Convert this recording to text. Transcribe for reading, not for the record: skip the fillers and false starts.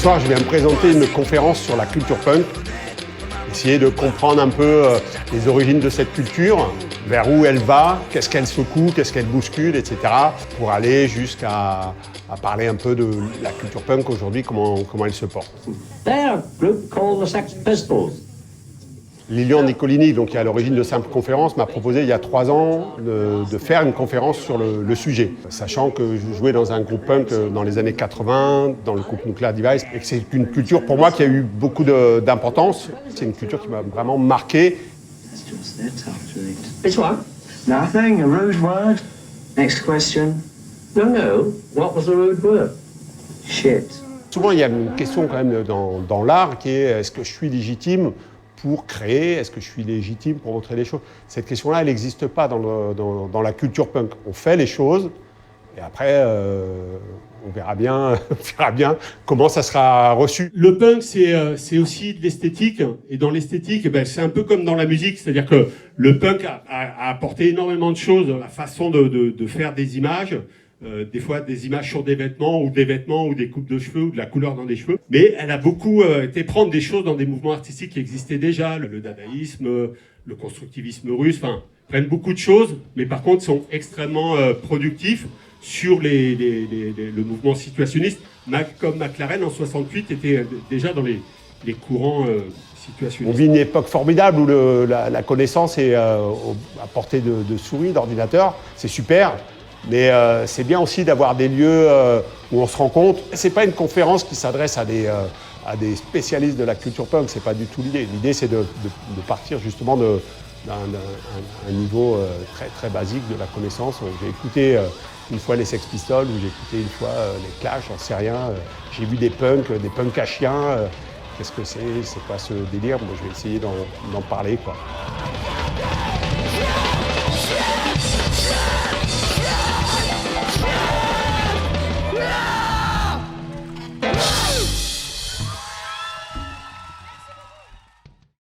soir, je viens présenter une conférence sur la culture punk. Essayer de comprendre un peu les origines de cette culture, vers où elle va, qu'est-ce qu'elle secoue, qu'est-ce qu'elle bouscule, etc. Pour aller jusqu'à parler un peu de la culture punk aujourd'hui, comment elle se porte. They're a group called the Sex Pistols. Lilian Nicolini, donc qui est à l'origine de cette conférence, m'a proposé il y a 3 ans de faire une conférence sur le sujet. Sachant que je jouais dans un groupe punk dans les années 80, dans le groupe Nuclear Device, et que c'est une culture pour moi qui a eu beaucoup d'importance. C'est une culture qui m'a vraiment marqué. It's what? Nothing, a rude word. Next question. No. What was the rude word? Shit. Souvent, il y a une question quand même dans l'art qui est est-ce que je suis légitime pour créer? Est-ce que je suis légitime pour montrer les choses? Cette question-là, elle n'existe pas dans la culture punk. On fait les choses et après, on verra bien comment ça sera reçu. Le punk, c'est aussi de l'esthétique. Et dans l'esthétique, c'est un peu comme dans la musique. C'est-à-dire que le punk a apporté énormément de choses. La façon de faire des images. Des fois des images sur des vêtements ou des coupes de cheveux ou de la couleur dans des cheveux. Mais elle a beaucoup été prendre des choses dans des mouvements artistiques qui existaient déjà, le dadaïsme, le constructivisme russe, enfin, prennent beaucoup de choses, mais par contre sont extrêmement productifs sur le mouvement situationniste. Comme McLaren en 68 était déjà dans les courants situationnistes. On vit une époque formidable où la connaissance est à portée de souris, d'ordinateur, c'est super. Mais c'est bien aussi d'avoir des lieux où on se rencontre. C'est pas une conférence qui s'adresse à des spécialistes de la culture punk, c'est pas du tout l'idée. L'idée c'est de partir justement d'un niveau très très basique de la connaissance. J'ai écouté une fois les Sex Pistols ou j'ai écouté une fois les Clash, j'en sais rien. J'ai vu des punks à chiens. Qu'est-ce que c'est quoi ce délire? Moi je vais essayer d'en parler, quoi.